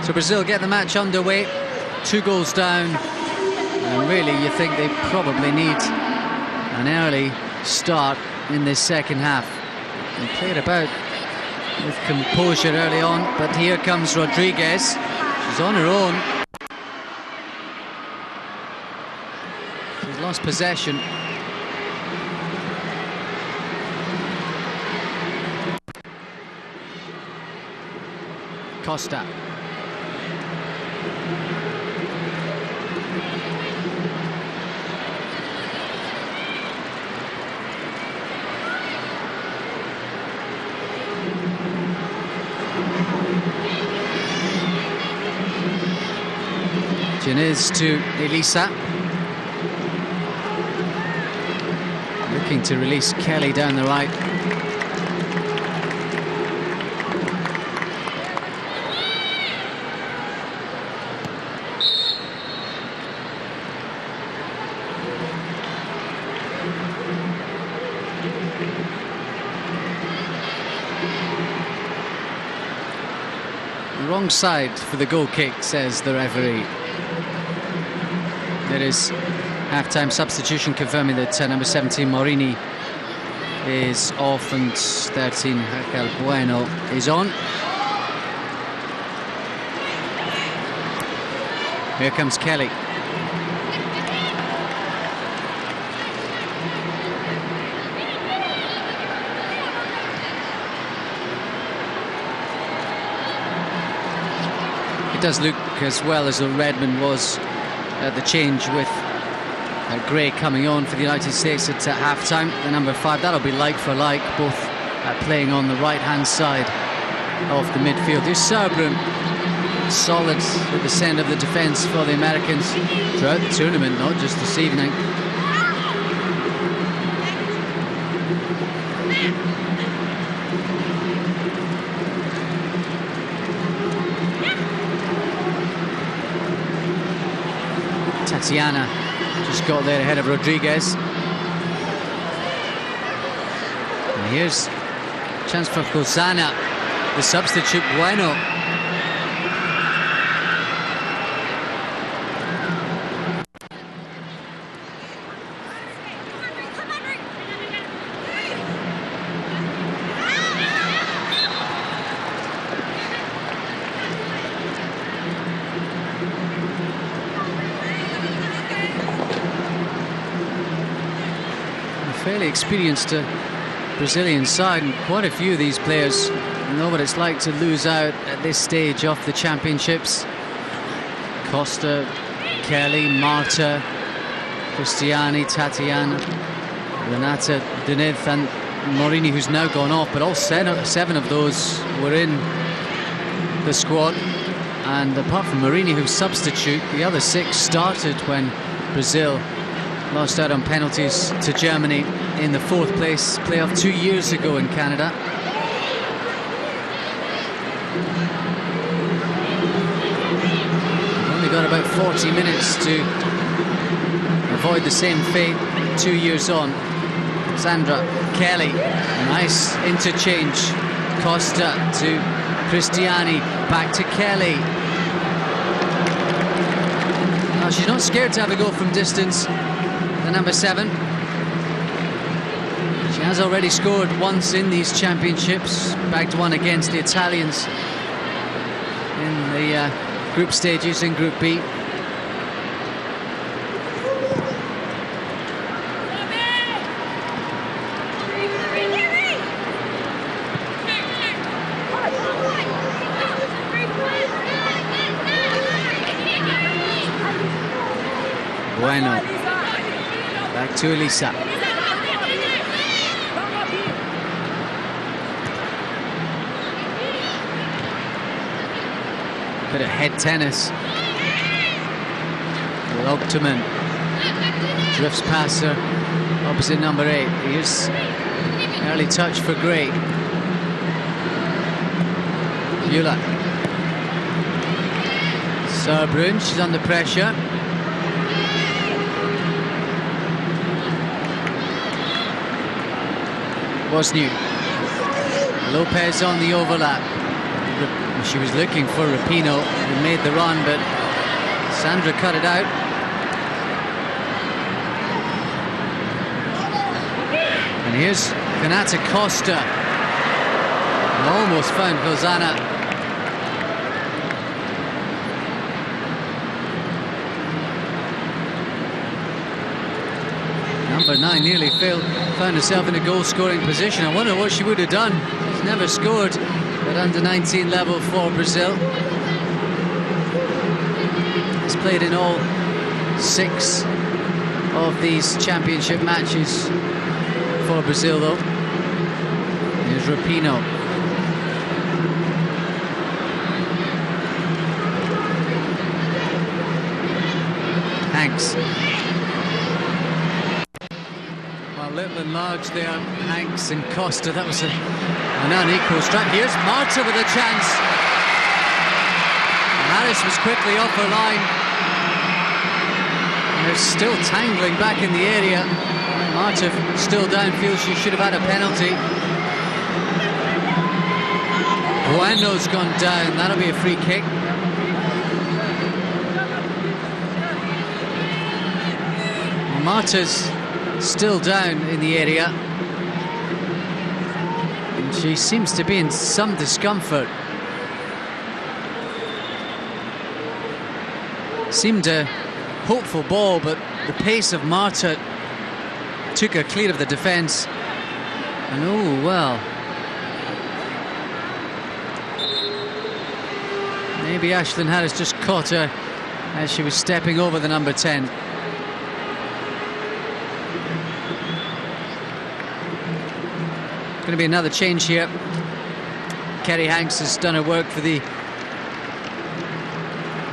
So Brazil get the match underway, 2 goals down, and really you think they probably need an early start in this second half. They played about with composure early on, but here comes Rodriguez. She's on her own. She's lost possession. Costa. Diniz to Elisa. Looking to release Kelly down the right. Wrong side for the goal kick, says the referee. There is half-time substitution confirming that number 17 Morini is off and 13 Raquel Bueno is on. Here comes Kelly. It does look as well as though Redmond was at the change with Gray coming on for the United States at half-time. The number 5, that'll be like for like, both playing on the right-hand side of the midfield. Here's Sauerbrunn, solid at the centre of the defence for the Americans throughout the tournament, not just this evening. Tatiana just got there ahead of Rodriguez. And here's a chance for Hosanna, the substitute Bueno. Fairly experienced Brazilian side, and quite a few of these players know what it's like to lose out at this stage of the championships. Costa, Kelly, Marta, Cristiani, Tatiana, Renata, Diniz and Morini, who's now gone off, but all 7 of those were in the squad, and apart from Morini, who's substitute, the other 6 started when Brazil lost out on penalties to Germany in the 4th place playoff 2 years ago in Canada. Only got about 40 minutes to avoid the same fate 2 years on. Sandra, Kelly, nice interchange. Costa to Cristiani, back to Kelly. Now, she's not scared to have a go from distance. The number 7. She has already scored once in these championships, bagged one against the Italians in the group stages in Group B. Bueno. Back to Elisa. Bit of head tennis. Logterman drifts past her, opposite number 8. Here's early touch for Gray. Eula. Sauerbrunn, she's under pressure. Woznuk. Lopez on the overlap. She was looking for Rapinoe, who made the run, but Sandra cut it out. And here's Renata Costa. Almost found Hosanna. Number 9 nearly found herself in a goal-scoring position. I wonder what she would have done. She's never scored at under-19 level for Brazil. Has played in all 6 of these championship matches for Brazil, though. Here's Rapinoe. Hanks. Well, little and large there, Hanks and Costa. That was an unequal strike. Here's Marta with a chance. Harris was quickly off her line. And they're still tangling back in the area. Marta still downfield. She should have had a penalty. Bueno's gone down. That'll be a free kick. Marta's still down in the area. And she seems to be in some discomfort. Seemed a hopeful ball, but the pace of Marta took her clear of the defence. And oh, well. Maybe Ashlyn Harris just caught her as she was stepping over the number 10. Going to be another change here. Kerry Hanks has done her work for the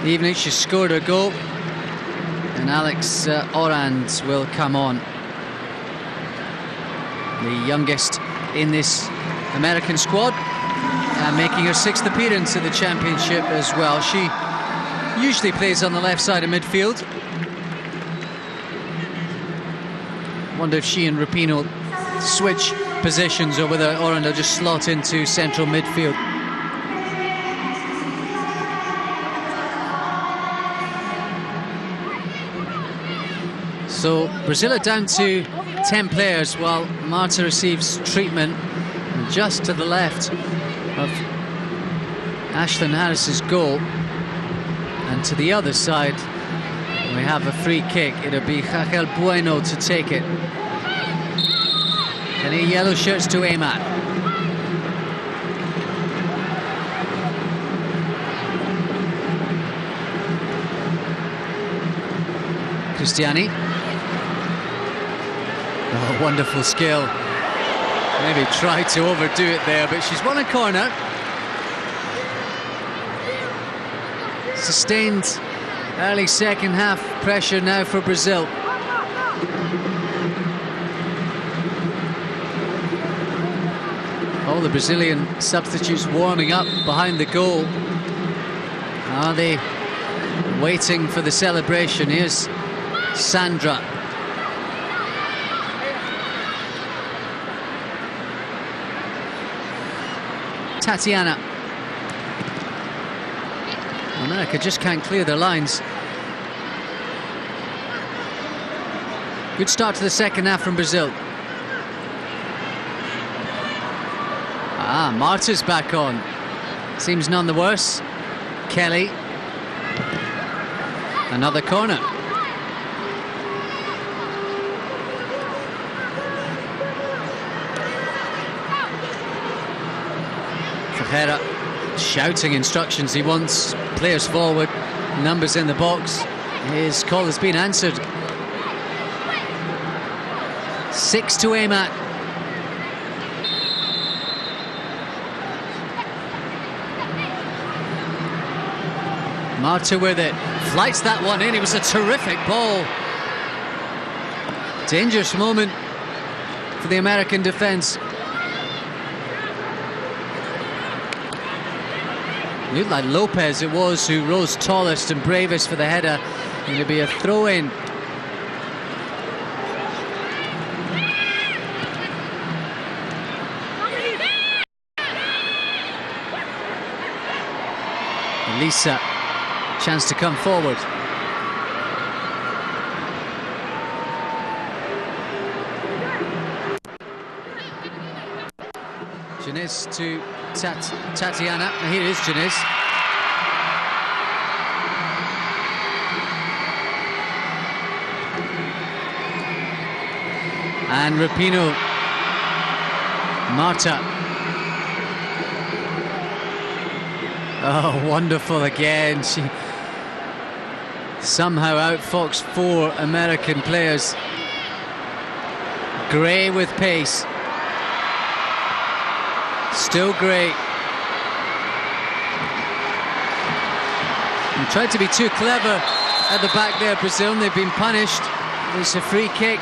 evening. She scored her goal, and Alex Orand will come on, the youngest in this American squad, making her 6th appearance at the championship as well. She usually plays on the left side of midfield. Wonder if she and Rapinoe switch positions, or whether Orand will just slot into central midfield. So Brazil are down to 10 players while Marta receives treatment just to the left of Ashlyn Harris's goal, and to the other side we have a free kick. It'll be Raquel Bueno to take it. Any yellow shirts to aim at. Cristiani. Oh, wonderful skill. Maybe tried to overdo it there, but she's won a corner. Sustained early second half pressure now for Brazil. All the Brazilian substitutes warming up behind the goal. Are they waiting for the celebration? Here's Sandra. Tatiana. America just can't clear their lines. Good start to the second half from Brazil. Marta's back on. Seems none the worse. Kelly. Another corner. Ferreira shouting instructions. He wants players forward, numbers in the box. His call has been answered. 6 to aim at. Marta with it, flights that one in. It was a terrific ball. Dangerous moment for the American defense. Looked like Lopez it was who rose tallest and bravest for the header. And it'll be a throw-in. Lisa, chance to come forward. Janice to Tatiana. Here is Janice. And Rapinoe. Marta. Oh, wonderful again. She somehow outfoxed 4 American players. Gray with pace. Still Gray. And tried to be too clever at the back there, Brazil, and they've been punished. It's a free kick.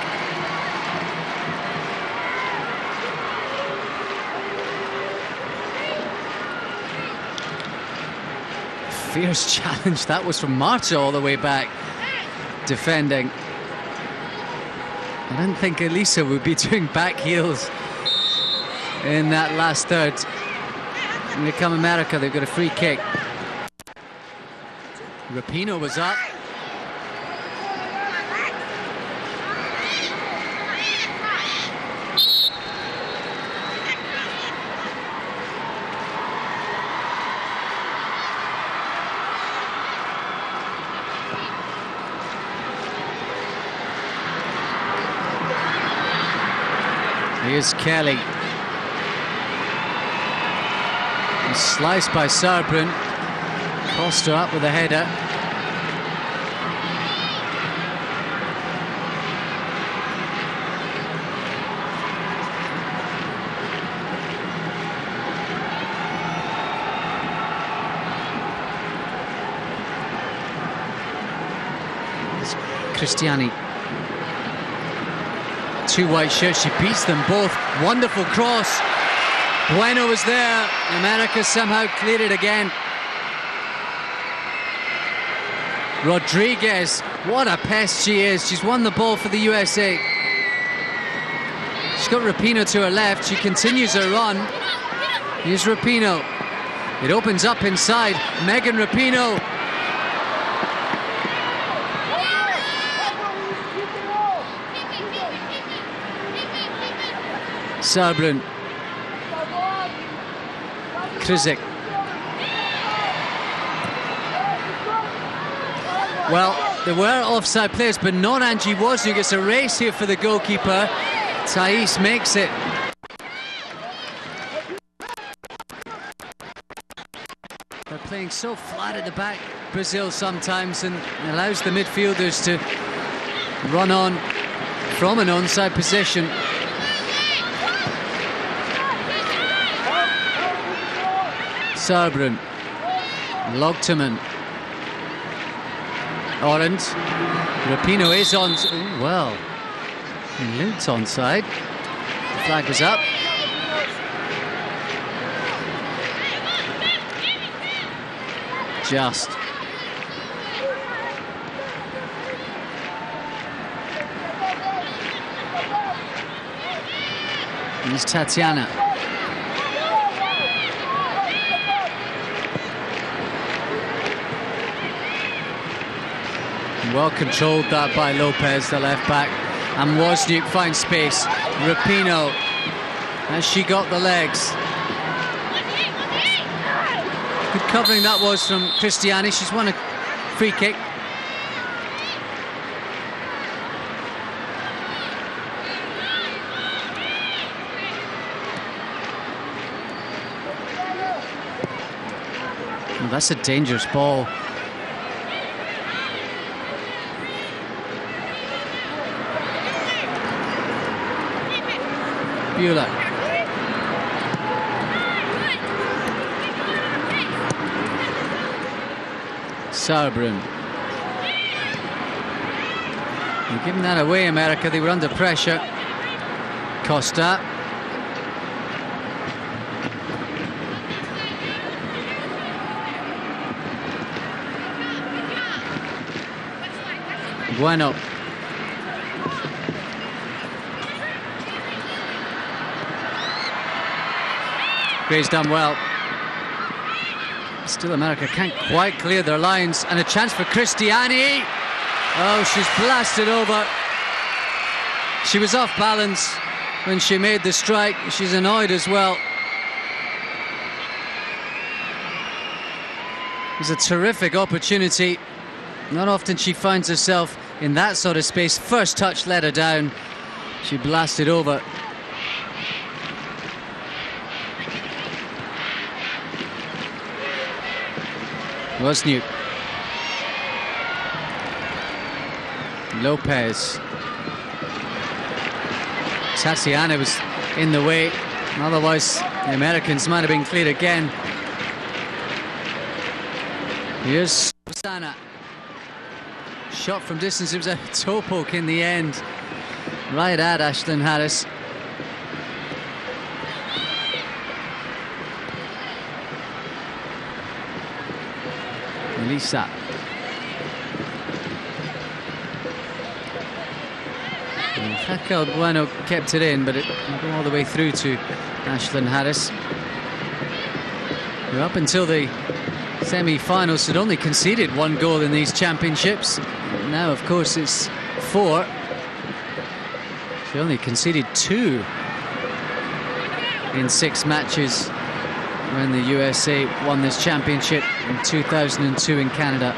Fierce challenge. That was from Marta all the way back, defending. I didn't think Elisa would be doing back heels in that last third. And they come America, they've got a free kick. Rapinoe was up. Here's Kelly. Sliced by Sarbrin. Costa up with a header. It's Cristiani. 2 white shirts, she beats them both. Wonderful cross. Bueno was there. America somehow cleared it again. Rodriguez, what a pest she is. She's won the ball for the USA. She's got Rapinoe to her left. She continues her run. Here's Rapinoe. It opens up inside. Megan Rapinoe. Sarbrin. Krizik. Well, there were offside players, but not Angie Woznuk. It's a race here for the goalkeeper. Thais makes it. They're playing so flat at the back, Brazil, sometimes, and allows the midfielders to run on from an onside position. Sarbrin, Logterman, Orange, Rapinoe is on. Ooh, well, Luke's onside. The flag was up. Just. Here's Tatiana. Well controlled that by Lopez, the left back, and Woznuk finds space. Rapinoe, has she got the legs? Good covering that was from Cristiani. She's won a free kick. Well, that's a dangerous ball. Bueller. Sarbrin. They're giving that away, America. They were under pressure. Costa. Bueno. Gray's done well. Still America can't quite clear their lines, and a chance for Christiani. Oh, she's blasted over. She was off balance when she made the strike. She's annoyed as well. It was a terrific opportunity. Not often she finds herself in that sort of space. First touch let her down. She blasted over. Woznuk. Lopez. Tatiana was in the way. Otherwise, the Americans might have been cleared again. Here's Sana. Shot from distance. It was a toe poke in the end. Right at Ashlyn Harris. Lisa. Raquel Bueno kept it in, but it didn't go all the way through to Ashlyn Harris, who up until the semi-finals had only conceded 1 goal in these championships. Now, of course, it's 4. She only conceded 2 in 6 matches when the USA won this championship in 2002 in Canada.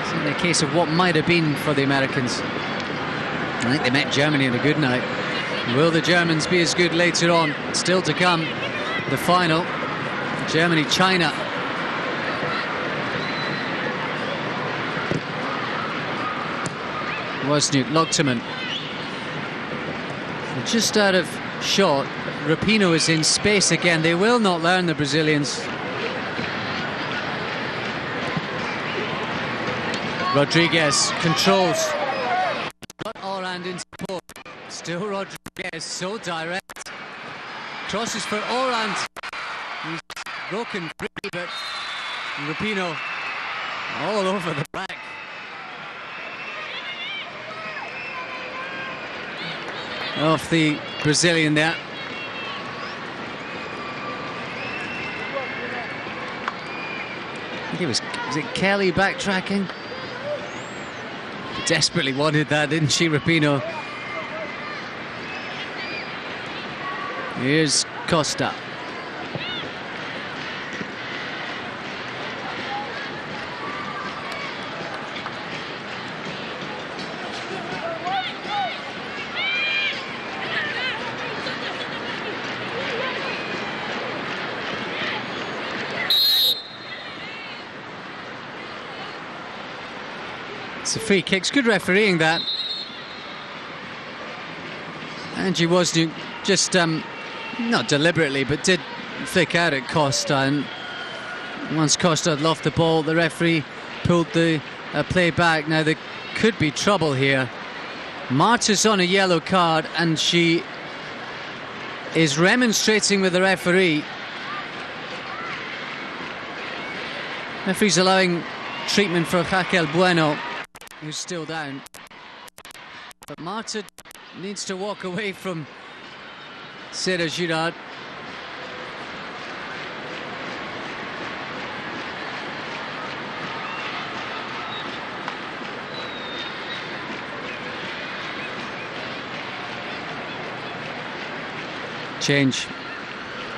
It's in the case of what might have been for the Americans. I think they met Germany in a good night. Will the Germans be as good later on? Still to come, the final. Germany-China. Woznuk, Logterman. Just out of shot. Rapinoe is in space again. They will not learn, the Brazilians. Rodriguez controls. Got Orand in support. Still Rodriguez, so direct. Crosses for Orand. He's broken free, but Rapinoe all over the back. Off the Brazilian there. I think was it Kelly backtracking? Desperately wanted that, didn't she, Rapinoe? Here's Costa. It's a free kicks, good refereeing that. Angie Woznuk just, not deliberately, but did flick out at Costa, and once Costa had lost the ball, the referee pulled the play back. Now there could be trouble here. Marta's on a yellow card, and she is remonstrating with the referee. Referee's allowing treatment for Raquel Bueno, who's still down. But Marta needs to walk away from Sarah Girard. Change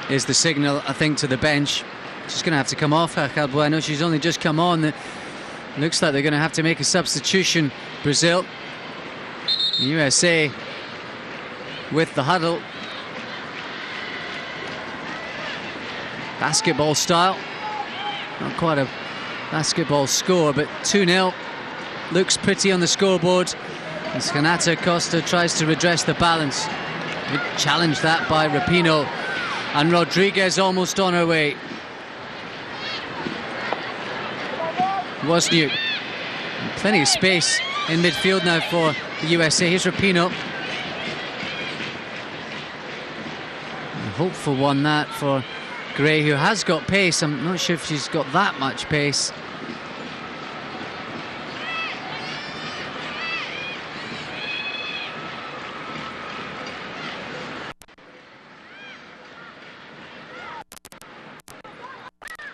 is the signal, I think, to the bench. She's going to have to come off, Raquel Bueno. She's only just come on. Looks like they're going to have to make a substitution, Brazil. USA with the huddle. Basketball style. Not quite a basketball score, but 2-0. Looks pretty on the scoreboard. As Renata Costa tries to redress the balance. Good challenge that by Rapinoe. And Rodriguez almost on her way. Woznuk. Plenty of space in midfield now for the USA. Here's Rapinoe. A hopeful one that for Gray, who has got pace. I'm not sure if she's got that much pace.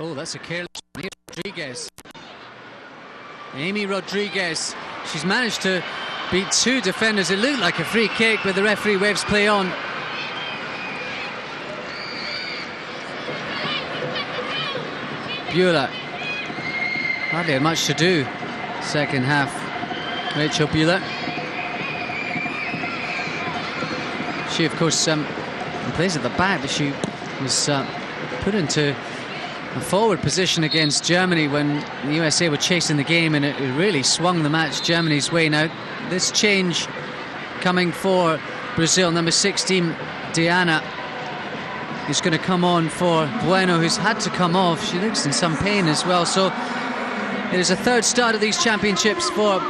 Oh, that's a careless one. Here's Rodriguez. Amy Rodriguez. She's managed to beat two defenders. It looked like a free kick, but the referee waves play on. Buehler hardly had much to do second half. Rachel Buehler. She, of course, plays at the back, but she was put into a forward position against Germany when the USA were chasing the game, and it really swung the match Germany's way. Now, this change coming for Brazil. Number 16, Diana, is going to come on for Bueno, who's had to come off. She looks in some pain as well. So it is a third start of these championships for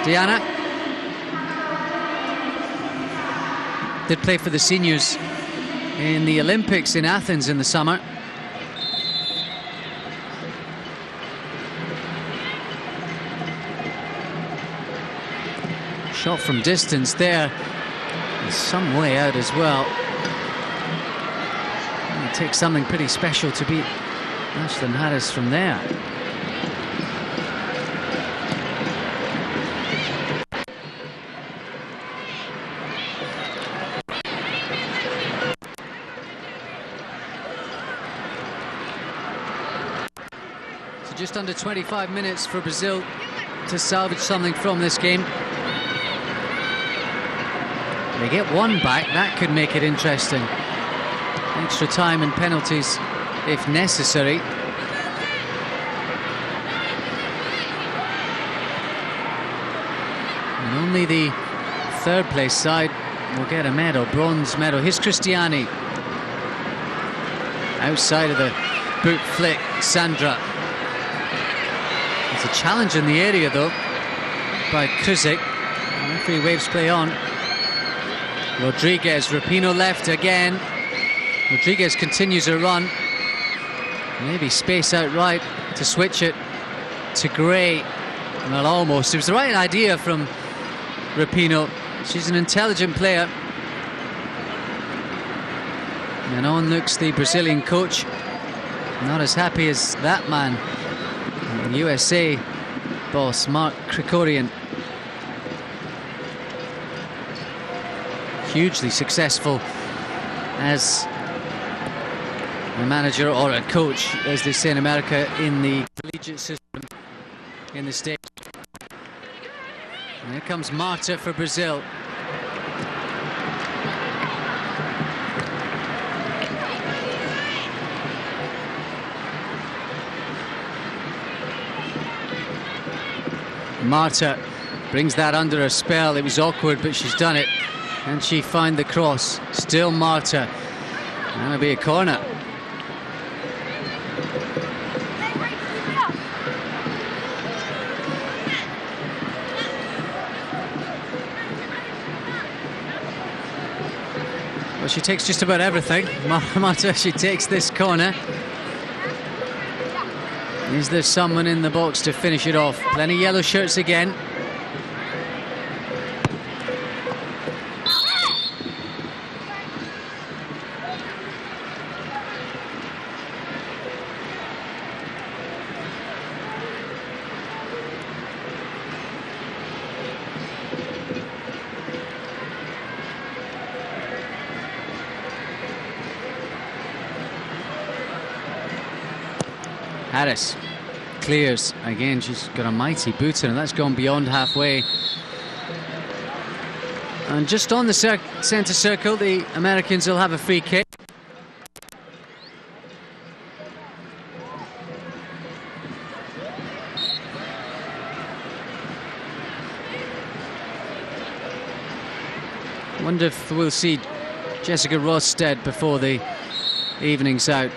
Diana. Did play for the seniors in the Olympics in Athens in the summer. Shot from distance there. There's some way out as well. It takes something pretty special to beat Ashlyn Harris from there. So just under 25 minutes for Brazil to salvage something from this game. They get one back, that could make it interesting. Extra time and penalties if necessary. And only the third place side will get a medal, bronze medal. Here's Christiani. Outside of the boot flick, Sandra. It's a challenge in the area though by Kuzik. The referee waves play on. Rodriguez, Rapinoe left again. Rodriguez continues her run. Maybe space out right to switch it to Gray. Well, almost. It was the right idea from Rapinoe. She's an intelligent player. And on looks the Brazilian coach. Not as happy as that man. The USA boss, Mark Krikorian. Hugely successful as a manager or a coach, as they say in America, in the collegiate system in the States. And here comes Marta for Brazil. Marta brings that under a spell. It was awkward, but she's done it. And she found the cross. Still Marta. That'll be a corner. Well, she takes just about everything. Marta, she takes this corner. Is there someone in the box to finish it off? Plenty yellow shirts again. Harris clears again. She's got a mighty boot in, and that's gone beyond halfway. And just on the centre circle, the Americans will have a free kick. Wonder if we'll see Jessica Rosstead before the evening's out.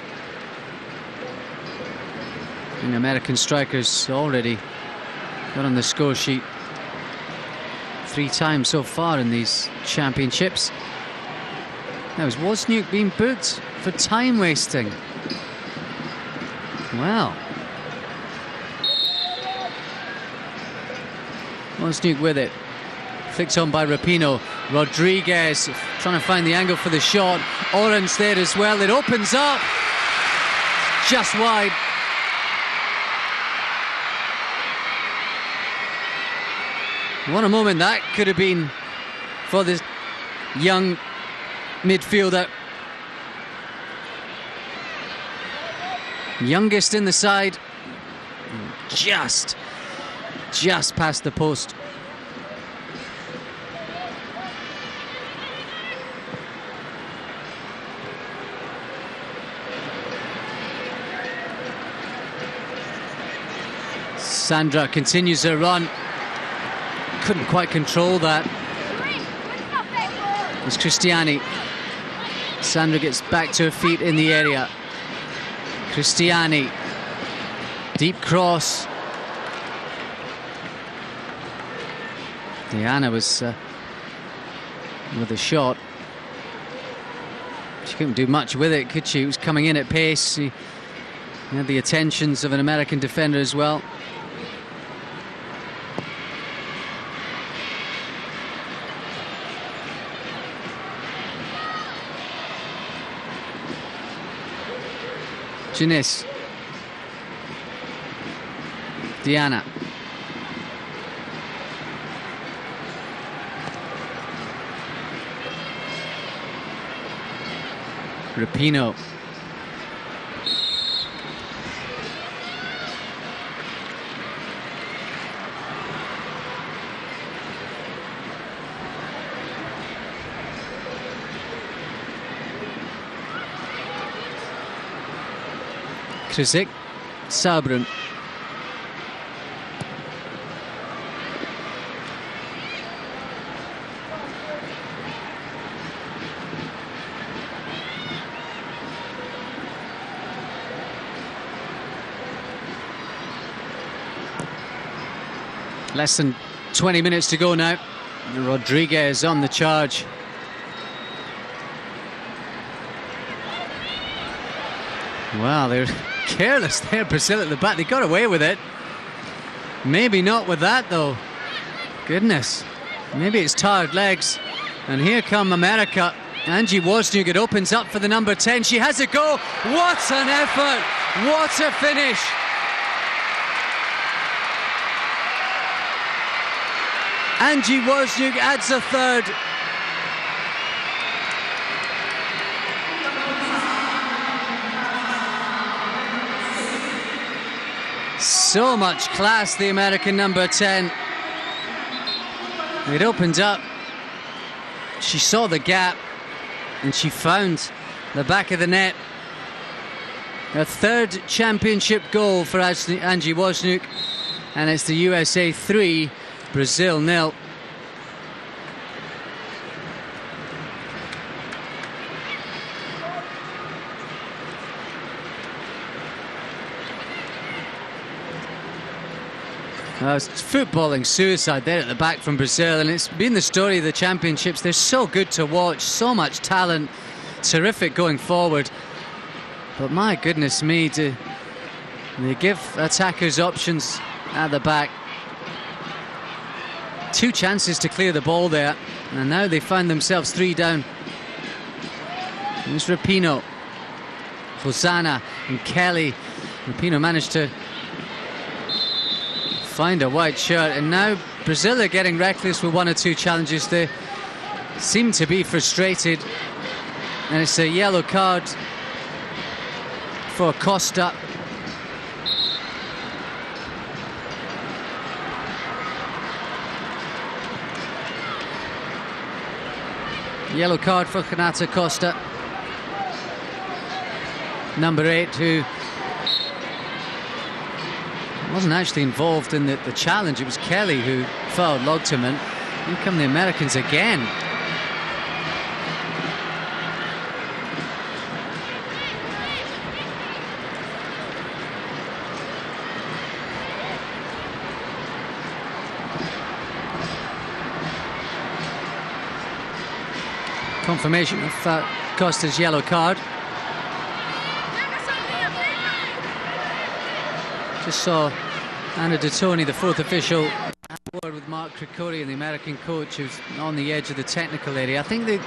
The American strikers already got on the score sheet 3 times so far in these championships. Now, is Woznuk being booked for time wasting? Well, Woznuk with it. Flicked on by Rapinoe. Rodriguez trying to find the angle for the shot. Orange there as well. It opens up. just wide. What a moment that could have been for this young midfielder. Youngest in the side. Just past the post. Sandra continues her run. Couldn't quite control that. It's Cristiani. Sandra gets back to her feet in the area. Cristiani. Deep cross. Diana was with a shot. She couldn't do much with it, could she? It was coming in at pace. She had the attentions of an American defender as well. Janice. Diana. Rapinoe. Krzyk, Sabrun. Less than 20 minutes to go now. Rodriguez on the charge. Wow, they're careless there, Brazil at the back. They got away with it. Maybe not with that, though. Goodness. Maybe it's tired legs. And here come America. Angie Woznuk, it opens up for the number 10. She has a go. What an effort. What a finish. Angie Woznuk adds a third. So much class, the American number 10. It opened up. She saw the gap and she found the back of the net. Her third championship goal for Angie Woznuk, and it's the USA 3, Brazil 0. It's footballing suicide there at the back from Brazil, and it's been the story of the championships. They're so good to watch, so much talent, terrific going forward. But my goodness me, they give attackers options at the back. 2 chances to clear the ball there, and now they find themselves 3 down. And it's Rapinoe, Hosanna and Kelly. Rapinoe managed to find a white shirt, and now Brazil are getting reckless with 1 or 2 challenges. They seem to be frustrated, and it's a yellow card for Costa. Yellow card for Renata Costa, number 8, who wasn't actually involved in the challenge. It was Kelly who fouled Logterman. Here come the Americans again. Confirmation of Costa's yellow card. Just saw Anna Detoni, the 4th official, have a word with Mark Krikori, the American coach, who's on the edge of the technical area. I think the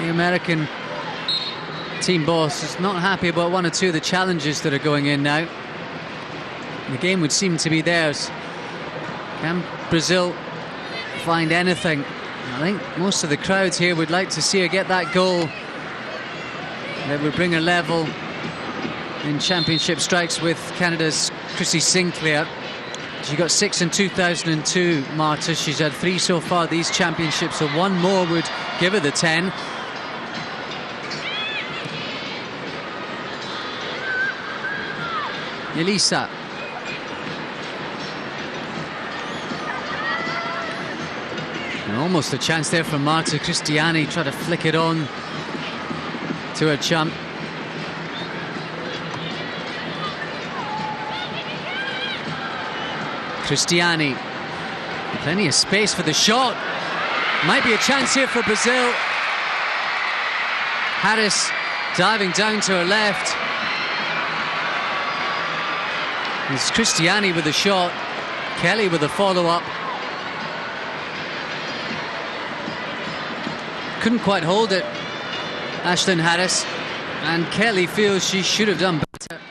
American team boss is not happy about one or two of the challenges that are going in now. The game would seem to be theirs. Can Brazil find anything? I think most of the crowds here would like to see her get that goal that would bring her level in championship strikes with Canada's Chrissy Sinclair. She got 6 in 2002, Marta. She's had 3 so far these championships, so one more would give her the 10. Elisa. And almost a chance there for Marta Cristiani. Try to flick it on to her chum. Cristiani. Plenty of space for the shot. Might be a chance here for Brazil. Harris diving down to her left. It's Cristiani with the shot. Kelly with the follow-up. Couldn't quite hold it, Ashlyn Harris, and Kelly feels she should have done better.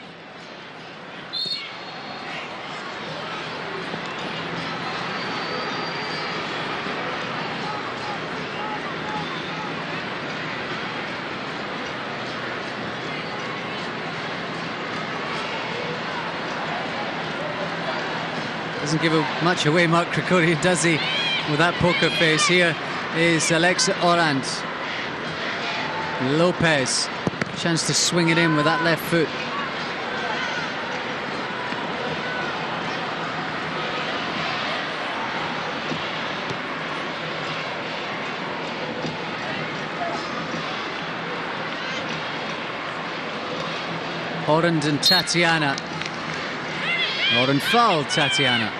Doesn't give much away, Mark Krikorian, does he, with that poker face? Here is Alexa Orand. Lopez, chance to swing it in with that left foot. Orand and Tatiana. Orand fouled Tatiana.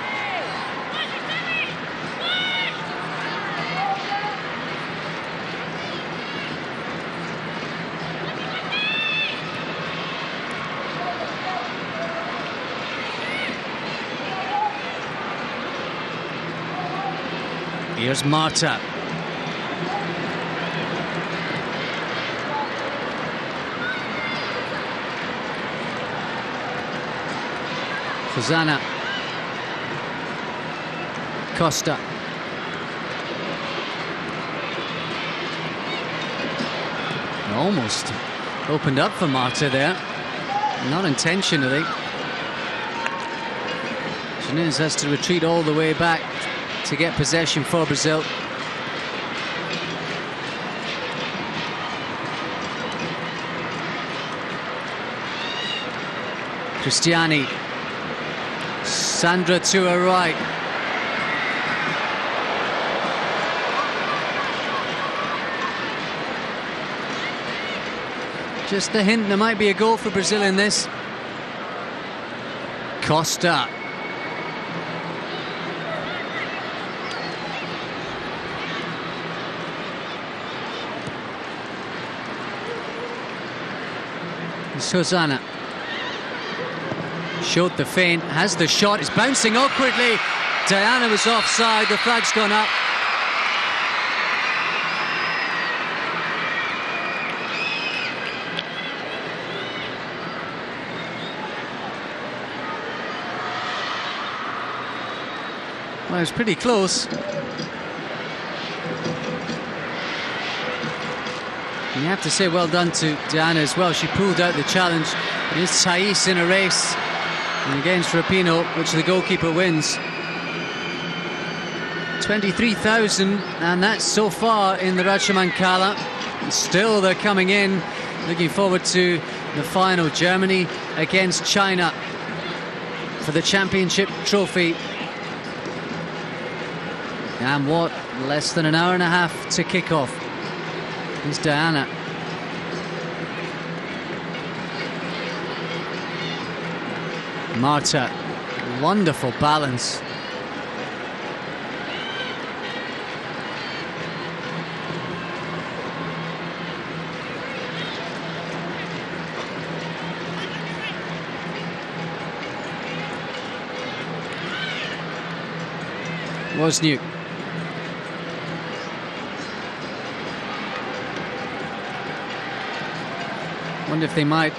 Here's Marta. Susanna. Costa. Almost opened up for Marta there. Not intentionally. Chinese has to retreat all the way back to get possession for Brazil. Cristiani. Sandra to her right. Just a hint, there might be a goal for Brazil in this. Costa. Susanna showed the feint, has the shot, it's bouncing awkwardly. Diana was offside, the flag's gone up. Well, it was pretty close. You have to say well done to Diana as well. She pulled out the challenge. It's Thais in a race, and against Rapinoe, which the goalkeeper wins. 23,000, and that's so far in the Rajamangala. Still they're coming in. Looking forward to the final, Germany against China for the championship trophy. And what, less than an hour and a half to kick off. Here's Diana. Marta, wonderful balance. Woznuk. Wonder if they might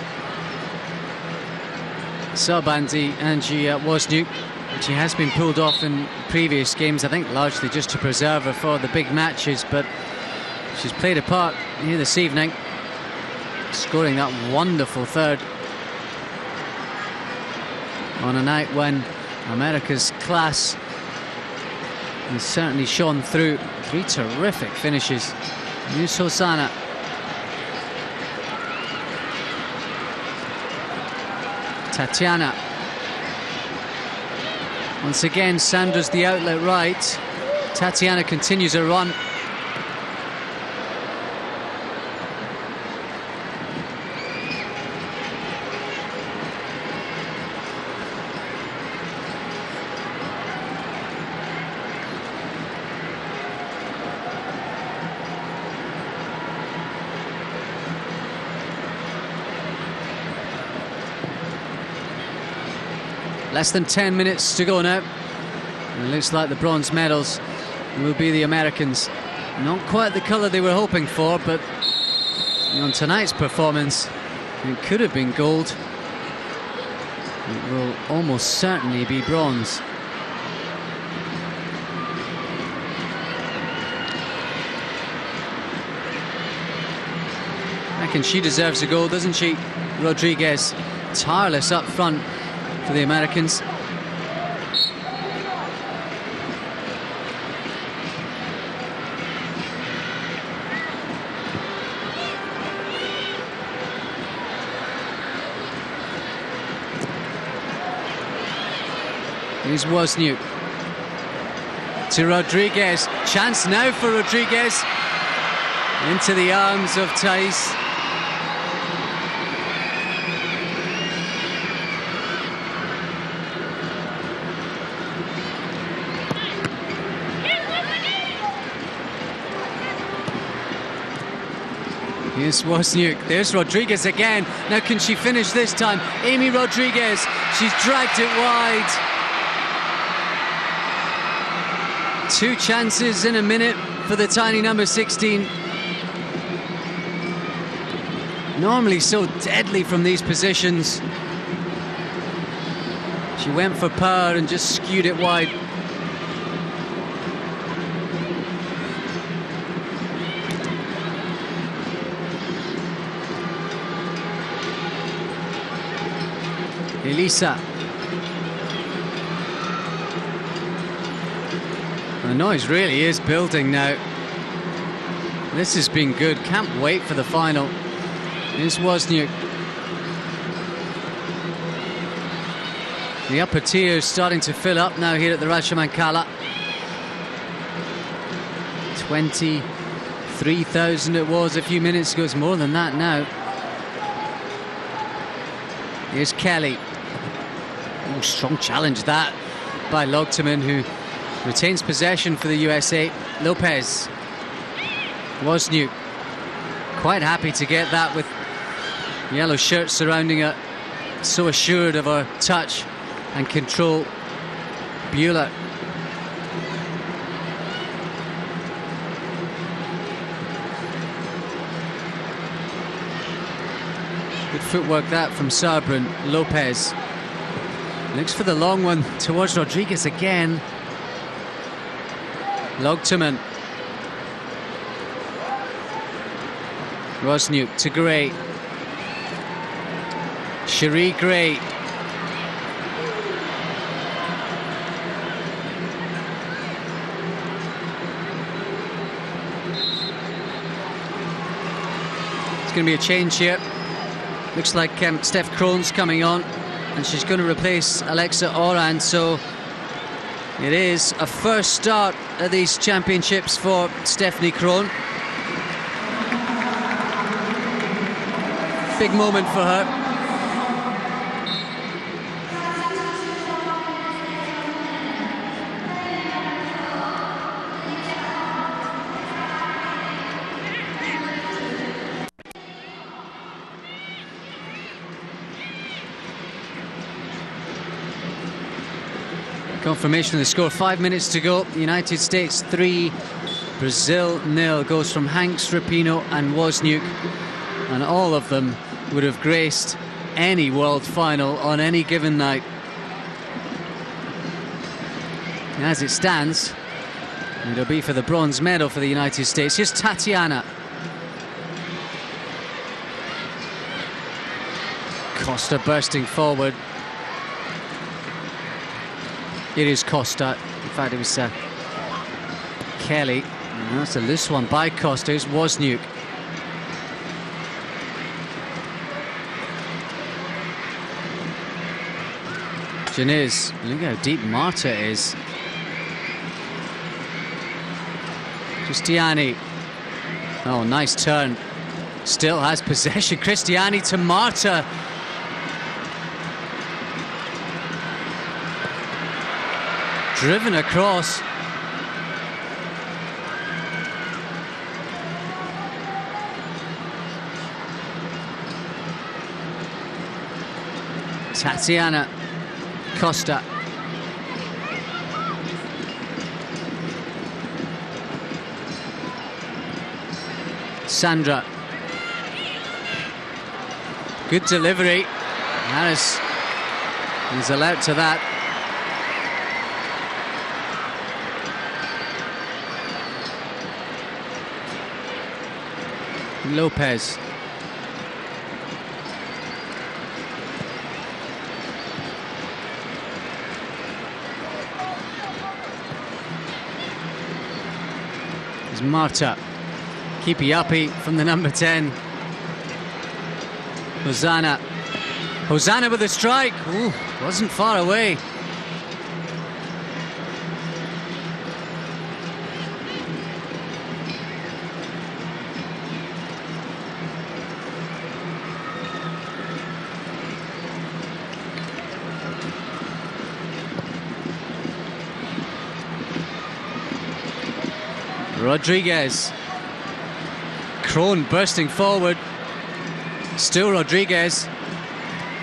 sub Angie Woznuk, which she has been pulled off in previous games, I think largely just to preserve her for the big matches, but she's played a part here this evening, scoring that wonderful third on a night when America's class has certainly shone through. 3 terrific finishes. Here's Hosanna. Tatiana. Once again, Sandra's the outlet right. Tatiana continues her run. Less than 10 minutes to go now. And it looks like the bronze medals will be the Americans. Not quite the colour they were hoping for, but on tonight's performance, it could have been gold. It will almost certainly be bronze. I reckon she deserves a goal, doesn't she? Rodriguez, tireless up front for the Americans. Here's Woznuk to Rodriguez. Chance now for Rodriguez. Into the arms of Thais. Here's Woznuk. There's Rodriguez again. Now can she finish this time? Amy Rodriguez. She's dragged it wide. 2 chances in a minute for the tiny number 16. Normally so deadly from these positions. She went for power and just skewed it wide. Elisa. The noise really is building now. This has been good. Can't wait for the final. Here's Woznuk. The upper tier is starting to fill up now here at the Rajamangala. 23,000 it was a few minutes ago. It's more than that now. Here's Kelly. Oh, strong challenge that by Logterman, who retains possession for the USA. Lopez. Woznuk. Quite happy to get that with yellow shirts surrounding her. So assured of her touch and control. Bueller. Good footwork that from Sabrin. Lopez. Looks for the long one towards Rodriguez again. Logterman. Woznuk to Gray. Cherie Gray. It's going to be a change here. Looks like Steph Krohn's coming on, and she's going to replace Alexa Oran. So it is a first start at these championships for Stephanie Krohn. Big moment for her. Confirmation of the score. 5 minutes to go. The United States 3, Brazil 0. Goes from Hanks, Rapinoe and Woznuk. And all of them would have graced any world final on any given night. As it stands, it'll be for the bronze medal for the United States. Here's Tatiana. Costa bursting forward. It is Costa. In fact, it was Kelly. And that's a loose one by Costa. It's Woznuk. Janiz. Look how deep Marta is. Cristiani. Oh, nice turn. Still has possession. Cristiani to Marta. Driven across. Tatiana. Costa. Sandra. Good delivery. Harris is allowed to that. Lopez. There's Marta. Keepy uppy from the number 10. Hosanna. Hosanna with a strike. Ooh, wasn't far away. Rodriguez. Krohn bursting forward. Still Rodriguez.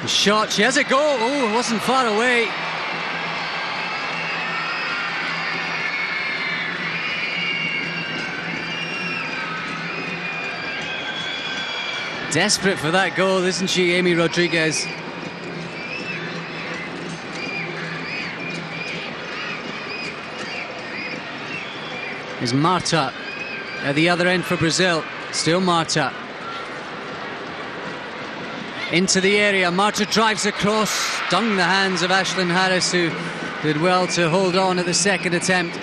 The shot, she has a goal. Oh, it wasn't far away. Desperate for that goal, isn't she, Amy Rodriguez? Is Marta at the other end for Brazil. Still Marta. Into the area, Marta drives across, stung the hands of Ashlyn Harris, who did well to hold on at the second attempt.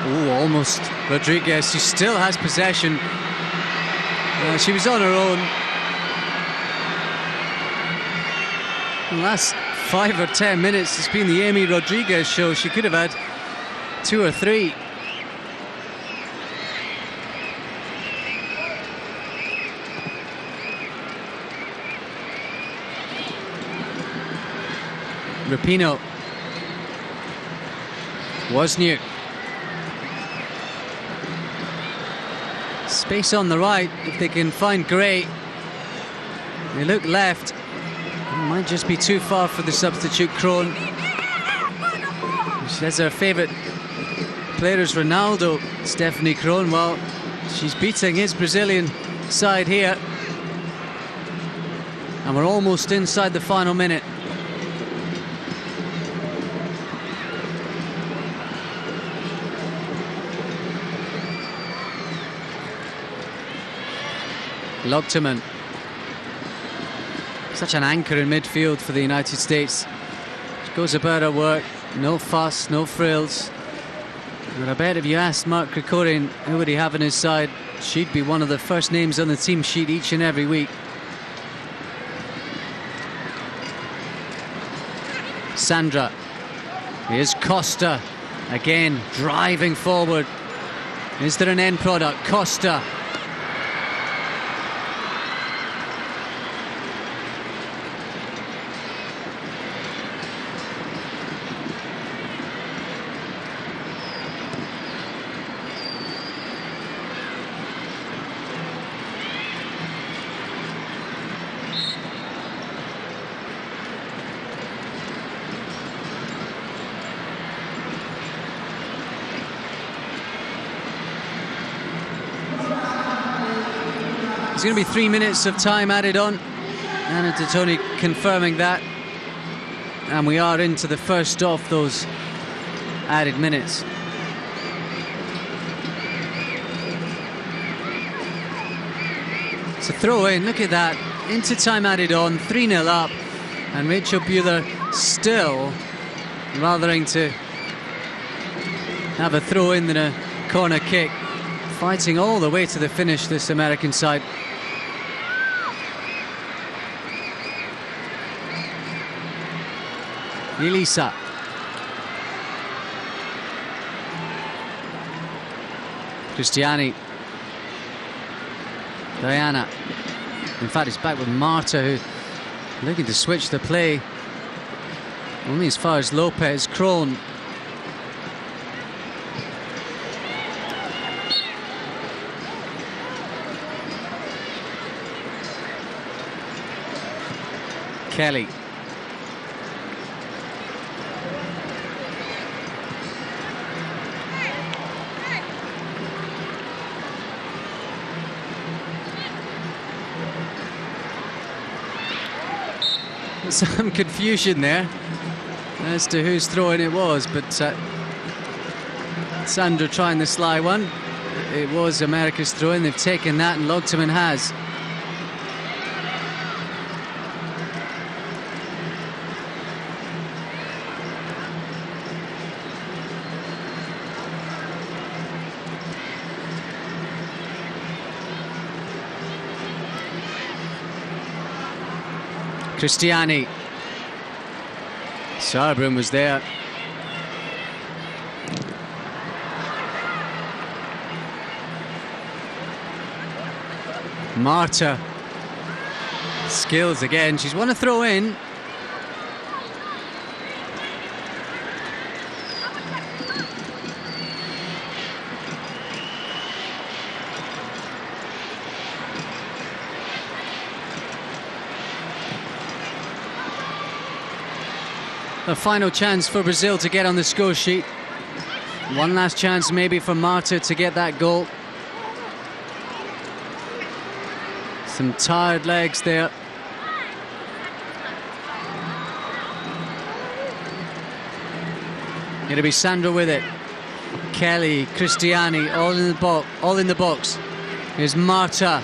Ooh, almost Rodriguez. She still has possession. She was on her own. The last 5 or 10 minutes, it's been the Amy Rodriguez show. She could have had 2 or 3. Rapinoe. Woznuk. Space on the right if they can find Gray. They look left. It might just be too far for the substitute Krohn. She says her favourite player is Ronaldo, Stephanie Krohn. Well, she's beating his Brazilian side here. And we're almost inside the final minute. Logterman. Such an anchor in midfield for the United States. She goes about her work, no fuss, no frills. But I bet if you asked Mark Krikorian who would he have on his side, she'd be one of the first names on the team sheet each and every week. Sandra. Here's Costa. Again, driving forward. Is there an end product? Costa. There's going to be 3 minutes of time added on. Anna Totoni confirming that. And we are into the first of those added minutes. It's a throw in, look at that. Into time added on, 3-0 up. And Rachel Buehler still rathering to have a throw in than a corner kick. Fighting all the way to the finish, this American side. Elisa. Christiani. Diana. In fact, it's back with Marta, who looking to switch the play. Only as far as Lopez. Krohn. Kelly. Some confusion there as to whose throw-in it was, but Sandra trying the sly one. It was America's throw-in. They've taken that, and Logterman has. Christiani. Sarbrun was there. Marta. Skills again. She's won a throw in. A final chance for Brazil to get on the score sheet. One last chance maybe for Marta to get that goal. Some tired legs there. It'll be Sandra with it. Kelly, Christiani, all in the box. Here's Marta.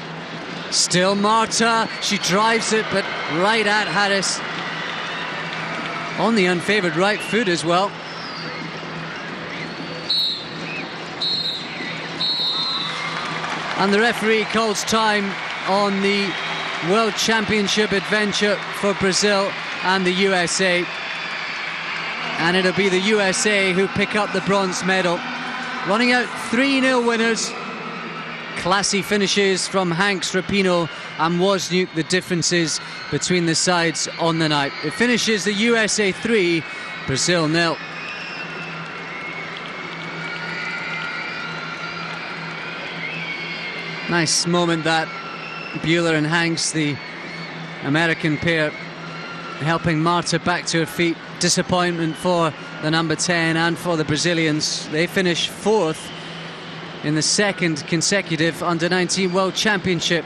Still Marta. She drives it, but right at Harris. On the unfavoured right foot as well. And the referee calls time on the World Championship adventure for Brazil and the USA. And it'll be the USA who pick up the bronze medal. Running out 3-0 winners. Classy finishes from Hanks, Rapinoe and Woznuk, the differences between the sides on the night. It finishes the USA 3, Brazil 0. Nice moment that. Buehler and Hanks, the American pair, helping Marta back to her feet. Disappointment for the number 10 and for the Brazilians. They finish 4th in the second consecutive Under-19 World Championship.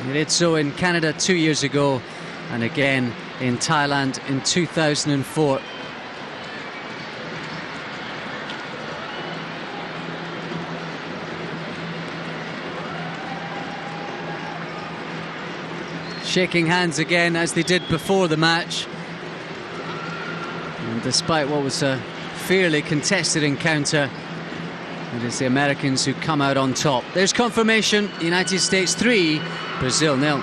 They did so in Canada 2 years ago and again in Thailand in 2004. Shaking hands again as they did before the match. And despite what was a fairly contested encounter, it is the Americans who come out on top. There's confirmation. United States 3, Brazil 0.